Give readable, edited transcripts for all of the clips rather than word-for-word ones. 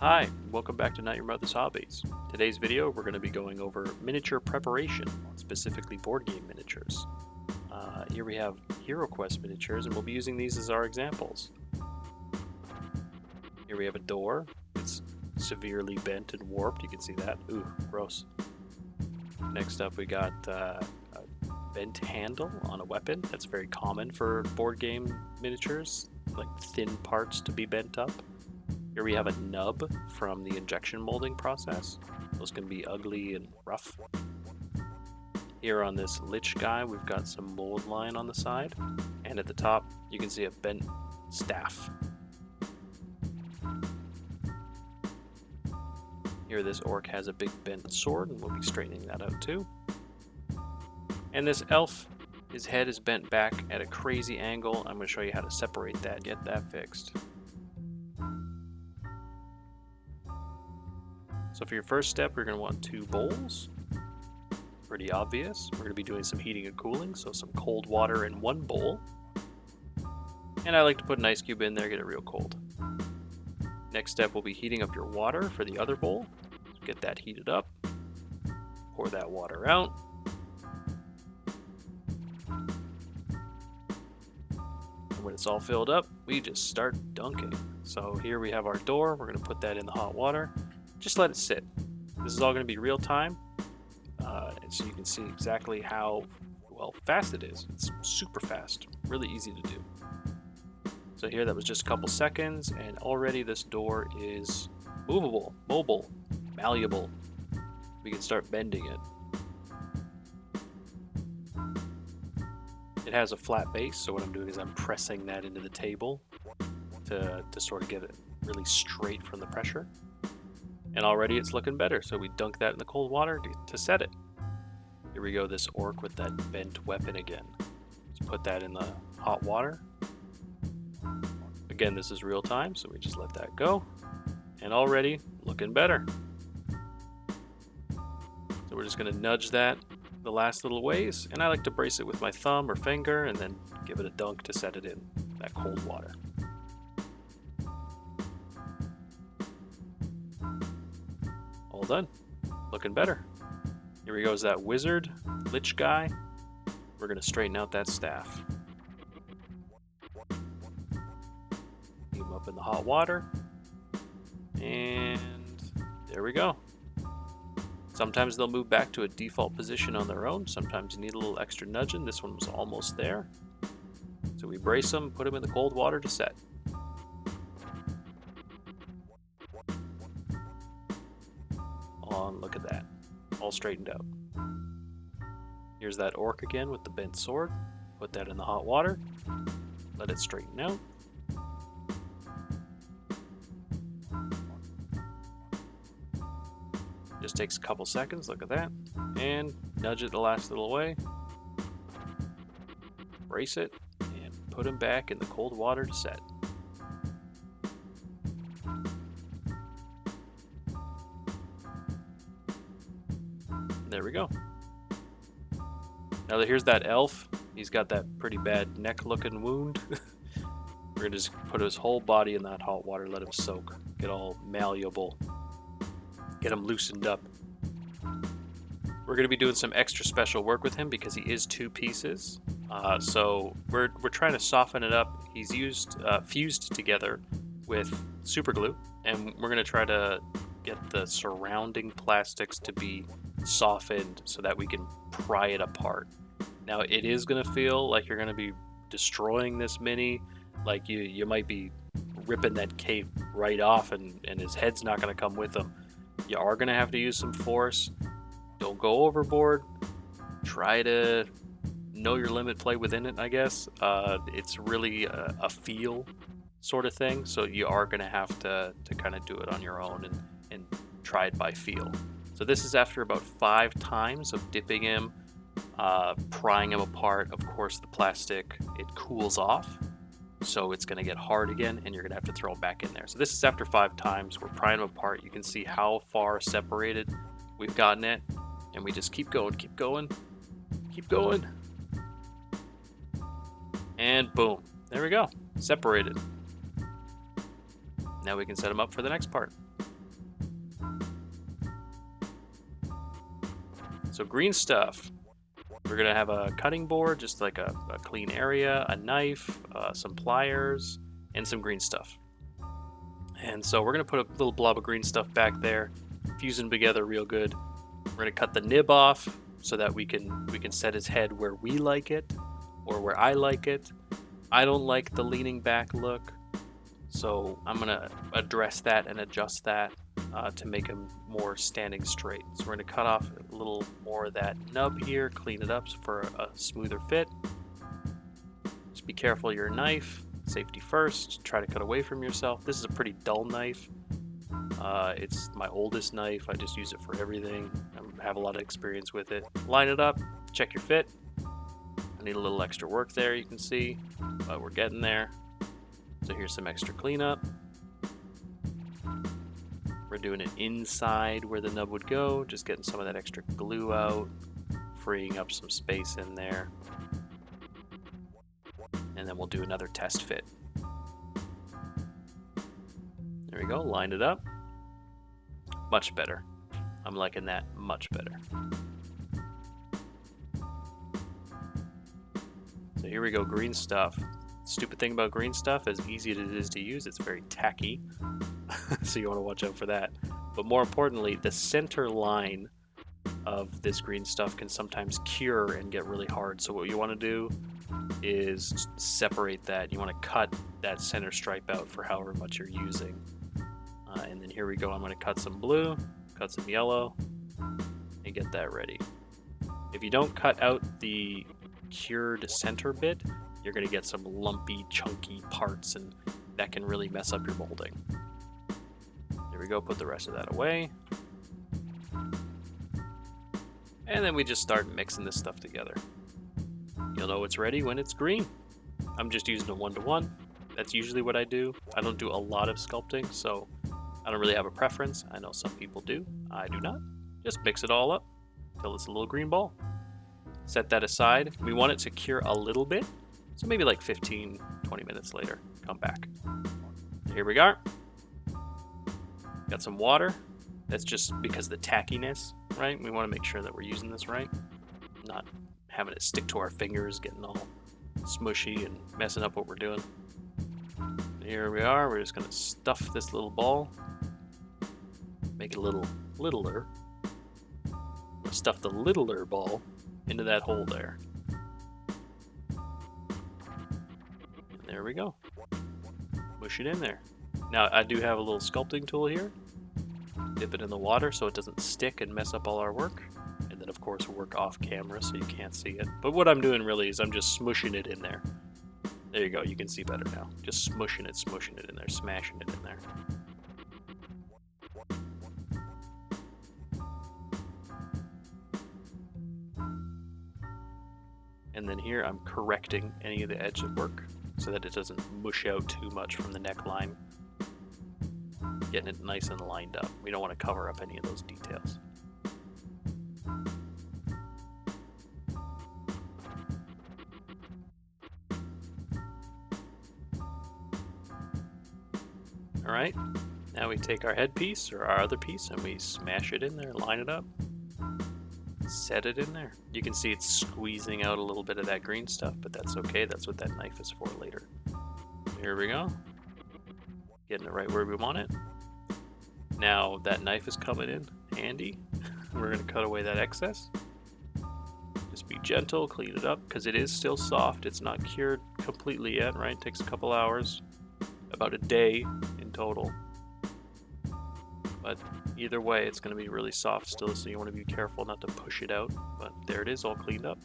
Hi, welcome back to Not Your Mother's Hobbies. Today's video, we're going to be going over miniature preparation, specifically board game miniatures. Here we have Hero Quest miniatures, and we'll be using these as our examples. Here we have a door. It's severely bent and warped. You can see that. Ooh, gross. Next up, we got a bent handle on a weapon. That's very common for board game miniatures, like thin parts to be bent up. Here we have a nub from the injection molding process. Those can be ugly and rough. Here on this lich guy, we've got some mold line on the side. And at the top, you can see a bent staff. Here this orc has a big bent sword, and we'll be straightening that out too. And this elf, his head is bent back at a crazy angle. I'm going to show you how to separate that, get that fixed. So for your first step, you're going to want 2 bowls. Pretty obvious. We're going to be doing some heating and cooling, so some cold water in one bowl. And I like to put an ice cube in there, get it real cold. Next step will be heating up your water for the other bowl. Get that heated up. Pour that water out. And when it's all filled up, we just start dunking. So here we have our door. We're going to put that in the hot water. Just let it sit. This is all going to be real time, so you can see exactly how fast it is. It's super fast, really easy to do. So here that was just a couple seconds, and already this door is movable, mobile, malleable. We can start bending it. It has a flat base, so what I'm doing is I'm pressing that into the table to sort of get it really straight from the pressure. And already it's looking better, so we dunk that in the cold water to set it. Here we go, this orc with that bent weapon again. Let's put that in the hot water. Again, this is real time, so we just let that go. And already looking better. So we're just going to nudge that the last little ways, and I like to brace it with my thumb or finger and then give it a dunk to set it in that cold water. All done. Looking better. Here we go, is that wizard, lich guy. We're going to straighten out that staff. Keep him up in the hot water. And there we go. Sometimes they'll move back to a default position on their own. Sometimes you need a little extra nudging. This one was almost there. So we brace them, put them in the cold water to set. Look at that, all straightened out. Here's that orc again with the bent sword. Put that in the hot water, let it straighten out. Just takes a couple seconds, look at that. And nudge it the last little way. Brace it, and put him back in the cold water to set. There we go. Now here's that elf. He's got that pretty bad neck looking wound. We're gonna just put his whole body in that hot water, let him soak, get all malleable, get him loosened up. We're gonna be doing some extra special work with him because he is 2 pieces. So we're trying to soften it up. He's fused together with super glue, and we're gonna try to get the surrounding plastics to be softened so that we can pry it apart. Now it is going to feel like you're going to be destroying this mini, like you might be ripping that cape right off and his head's not going to come with him. You are going to have to use some force. Don't go overboard. Try to know your limit, play within it, I guess. It's really a feel sort of thing, so you are going to have to kind of do it on your own and try it by feel. So this is after about 5 times of dipping him, prying him apart. Of course, the plastic, it cools off, so it's going to get hard again, and you're going to have to throw him back in there. So this is after 5 times. We're prying him apart. You can see how far separated we've gotten it, and we just keep going, keep going, keep going. And boom, there we go, separated. Now we can set them up for the next part. So green stuff. We're gonna have a cutting board, just like a clean area, a knife, some pliers, and some green stuff. And so we're gonna put a little blob of green stuff back there, fuse them together real good. We're gonna cut the nib off so that we can set his head where we like it, or where I like it. I don't like the leaning back look, so I'm gonna address that and adjust that to make him more standing straight. So we're gonna cut off a little more of that nub here, clean it up for a smoother fit. Just be careful of your knife. Safety first. Try to cut away from yourself. This is a pretty dull knife. It's my oldest knife. I just use it for everything. I have a lot of experience with it. Line it up. Check your fit. I need a little extra work there, you can see, but we're getting there. So here's some extra cleanup. We're doing it inside where the nub would go, just getting some of that extra glue out, freeing up some space in there. And then we'll do another test fit. There we go, line it up. Much better. I'm liking that much better. So here we go, green stuff. Stupid thing about green stuff, as easy as it is to use, it's very tacky. So you want to watch out for that. But more importantly, the center line of this green stuff can sometimes cure and get really hard. So what you want to do is separate that. You want to cut that center stripe out for however much you're using. And then here we go, I'm going to cut some blue, cut some yellow, and get that ready. If you don't cut out the cured center bit, you're going to get some lumpy, chunky parts, and that can really mess up your molding. There we go, put the rest of that away. And then we just start mixing this stuff together. You'll know it's ready when it's green. I'm just using a 1-to-1. That's usually what I do. I don't do a lot of sculpting, so I don't really have a preference. I know some people do. I do not. Just mix it all up until it's a little green ball. Set that aside. We want it to cure a little bit, so maybe like 15, 20 minutes later, come back. Here we are. Got some water. That's just because the tackiness, right? We want to make sure that we're using this right. Not having it stick to our fingers, getting all smushy and messing up what we're doing. Here we are. We're just going to stuff this little ball. Make it a little littler. We'll stuff the littler ball into that hole there. And there we go. Mush it in there. Now I do have a little sculpting tool here. Dip it in the water so it doesn't stick and mess up all our work. And then of course work off camera so you can't see it. But what I'm doing really is I'm just smushing it in there. There you go, you can see better now. Just smushing it in there, smashing it in there. And then here I'm correcting any of the edge of work so that it doesn't mush out too much from the neckline. Getting it nice and lined up. We don't want to cover up any of those details. Alright, now we take our headpiece or our other piece and we smash it in there, line it up. Set it in there. You can see it's squeezing out a little bit of that green stuff, but that's okay. That's what that knife is for later. Here we go. Getting it right where we want it. Now that knife is coming in handy. We're going to cut away that excess. Just be gentle, clean it up, because it is still soft. It's not cured completely yet, right? It takes a couple hours, about a day in total. But either way, it's going to be really soft still, so you want to be careful not to push it out. But there it is, all cleaned up.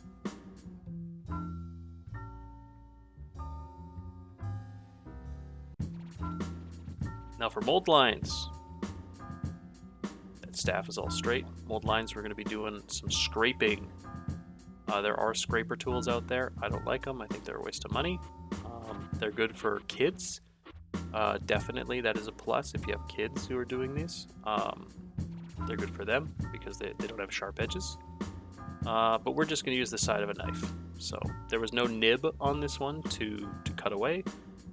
Now for mold lines. That staff is all straight. Mold lines, we're going to be doing some scraping. There are scraper tools out there. I don't like them. I think they're a waste of money. They're good for kids. Definitely, that is a plus if you have kids who are doing these. They're good for them because they don't have sharp edges. But we're just going to use the side of a knife. So there was no nib on this one to cut away,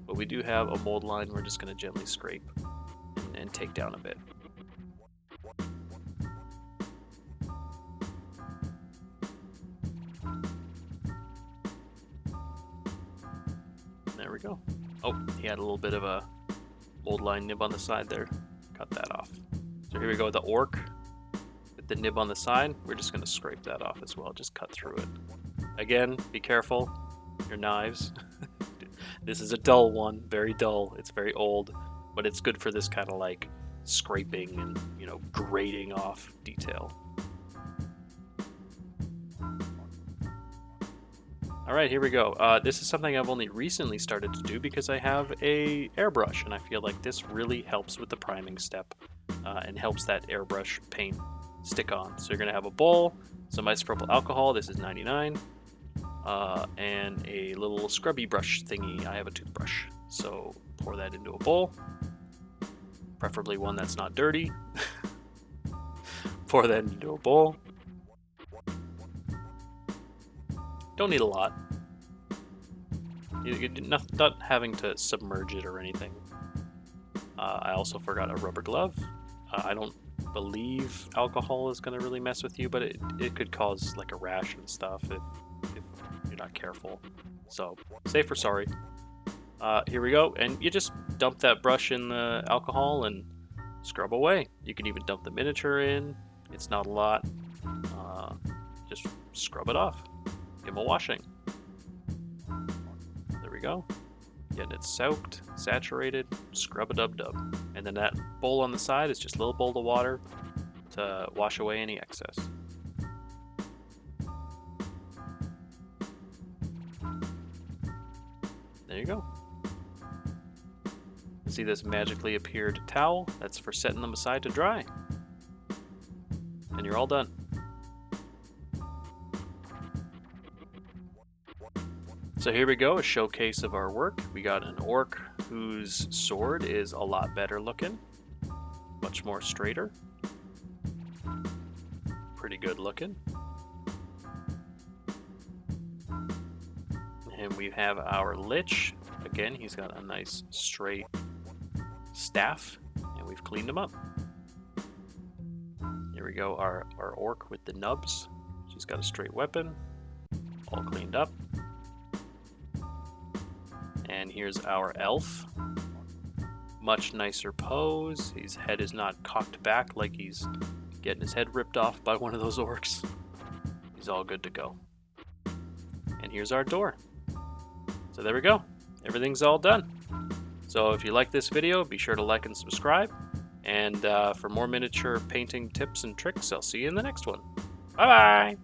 but we do have a mold line we're just going to gently scrape and take down a bit. There we go. Oh, he had a little bit of a old line nib on the side there. Cut that off. So here we go, the orc with the nib on the side. We're just gonna scrape that off as well, just cut through it. Again, be careful, your knives. This is a dull one, very dull. It's very old, but it's good for this kind of like scraping and, you know, grating off detail. Alright, here we go. This is something I've only recently started to do because I have a airbrush, and I feel like this really helps with the priming step and helps that airbrush paint stick on. So you're going to have a bowl, some isopropyl alcohol, this is 99, and a little scrubby brush thingy. I have a toothbrush. So pour that into a bowl, preferably one that's not dirty. Pour that into a bowl. Don't need a lot. You're not having to submerge it or anything. I also forgot a rubber glove. I don't believe alcohol is going to really mess with you, but it could cause like a rash and stuff if you're not careful. So, safe or sorry. Here we go, and you just dump that brush in the alcohol and scrub away. You can even dump the miniature in. It's not a lot. Just scrub it off. Give them a washing. There we go. Getting it soaked, saturated, scrub-a-dub-dub. And then that bowl on the side is just a little bowl of water to wash away any excess. There you go. See this magically appeared towel? That's for setting them aside to dry. And you're all done. So here we go, a showcase of our work. We got an orc whose sword is a lot better looking, much more straighter, pretty good looking. And we have our lich. Again, he's got a nice straight staff, and we've cleaned him up. Here we go, our orc with the nubs. She's got a straight weapon, all cleaned up. And here's our elf. Much nicer pose. His head is not cocked back like he's getting his head ripped off by one of those orcs. He's all good to go. And here's our door. So there we go. Everything's all done. So if you like this video, be sure to like and subscribe. And for more miniature painting tips and tricks, I'll see you in the next one. Bye-bye!